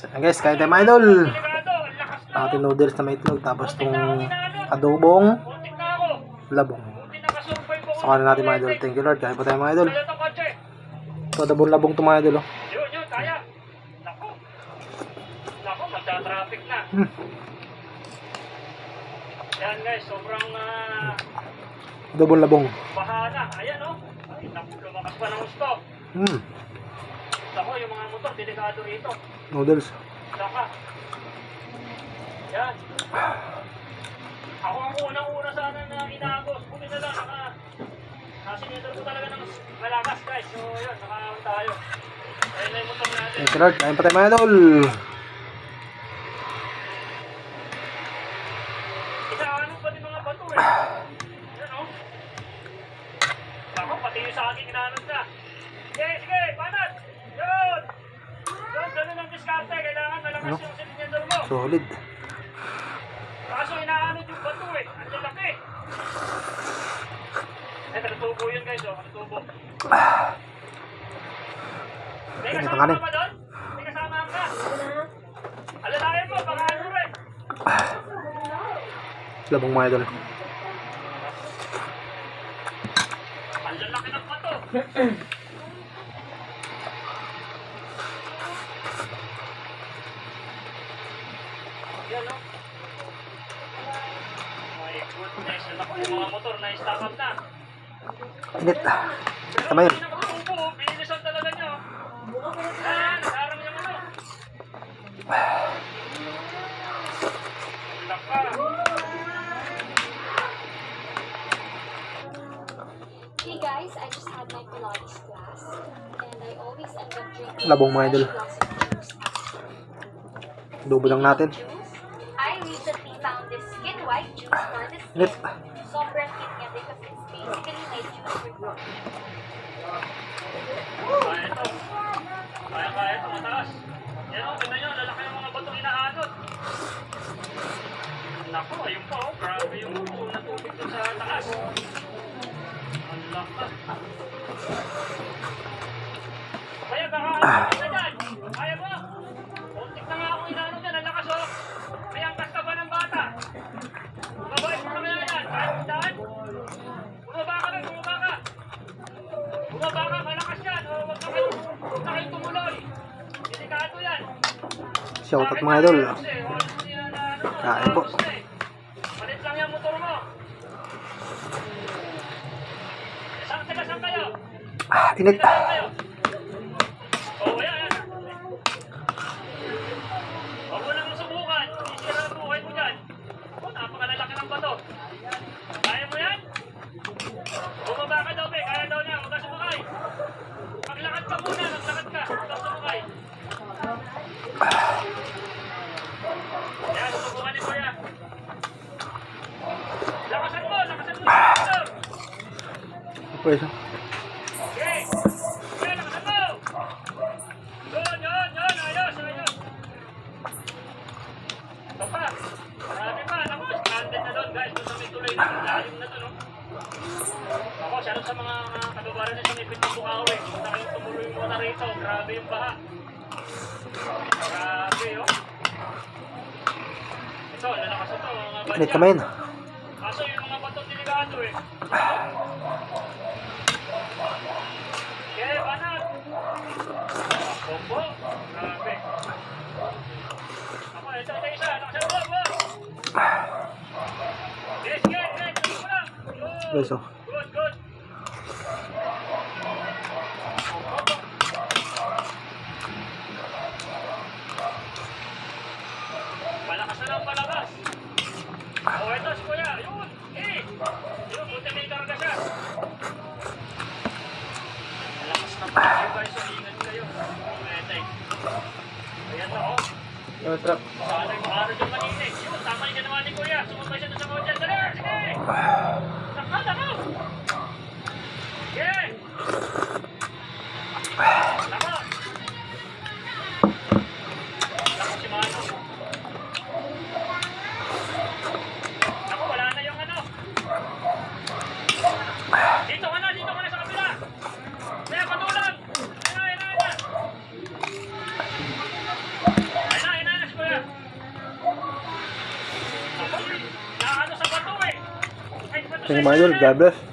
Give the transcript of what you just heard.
So guys, kain tayo mga idol. Ating noodles na may itlog, tapos itong adobong labong. So kain natin mga idol. Thank you Lord, kain po tayo mga idol. So adobong labong ito mga idol. Oh. Yun, kaya. Nako, magta-traffic na. Yan guys, sobrang Adobong labong. bahana. Ayan oh. Ay, naku, lumakas pa ng gusto. Nako, yung mga motor, delikado rito. Noodles. Saka. Yan. Ako ang unang-una sana na inagos. Buti na lang, nasinidor ko talaga ng malakas guys. So yun, nakahawin tayo. Ayun na yung motor natin. Thank you Lord, kain pa tayo mga idol. Inaano pa din mga bato eh. Yan o. Ako, pati yung sa akin inanod na. Sige, panat! Yun! Yun, ganun ang diskarte. Kailangan malakas yung sinidor mo. Solid. Kaso inaanod yung bato eh. Ang lalaki. Natutubo yun guys oh. Natutubo. May kasama ka ba doon? May kasama ka? Alalayan mo, baka ano rin. Labong mga idol. Ang lalaki ng bato. Yan o. My goodness. Naku, yung mga motor na stop up na. Init. Tama yun. Pero hindi na matutubo. Binilisan talaga nyo. Yan, harang yung ano. Laka. Hey guys, I just had my Pilates class and I always end up drinking Labong mga idol. fresh blossom juice. Adobo lang natin. I recently found this skin white juice for the skin. Init. Sobrang cute niya because it's basically my juice with milk. Kaya ito. Kaya ito, mataas. Yan o, tignan nyo, lalaki yung mga batong inaanod. Naku, ayun pa o. Grabe yung natubig doon sa taas. Ang laka. Kaya baka ano ka dyan? Kaya mo? Untik na nga akong inaanod dyan. Ang lakas o. May angkas ka ba ng bata? Bumabay mo kami na yan. Kaya mo daan? Bumaba ka lang, bumaba ka. Bumaba ka, malakas yan. O, huwag na kayo tumuloy. Delikado yan. Shoutout mga idol. Kain po. Palit lang yung motor mo. Saan kayo? Init. Saan kayo? Oh, ayan. Huwag mo nang subukan. Isira ang buhay mo dyan. Oh, napakalalaki ng bato. Kaya mo yan? Bumaba ka daw, be. Kaya daw niya. Huwag ka sumakay. Maglakad ka muna. Maglakad ka. Huwag ka sumakay. Yan, subukan ni Kuya. Lakasan mo yung motor. Pwede. Okay. Okay, lakasan mo. Yun. Ayos. Ito pa. Marami pa. Naku, stranded na doon, guys. Doon sa may tulay na. Lalim na to, no? Ako, shoutout sa mga kababaran na sumipit ng Bukawi. Kung kayong tumuloy muna rito. Grabe yung baha. Grabe, oh. Ito, lalakas ito, mga badya. Init naman. Kaso yung mga bato delikado eh. Okay, banat. Bombo. Grabe. Ako, ito isa. Lakasan mo, bo. Yes. Tuloy mo lang. Yun. Guys, oh. Good. Malakas na lang palabas. Oh, ito si Kuya. Yun. Yun, buti may karga siya. Malakas na pa kayo guys. Ingat kayo. Metay. Ayan na oh. Sana yung araw dyan maninig. Yun, tama yung ginawa ni Kuya. Sumabay siya doon sa kotse. Dali, sige. Nako. Yeah. Nako. Nako si Mano. Nako, wala na yung ano. Dito ka na sa kabila. Kaya patulang. Ayan. Thank you mga idol. God bless.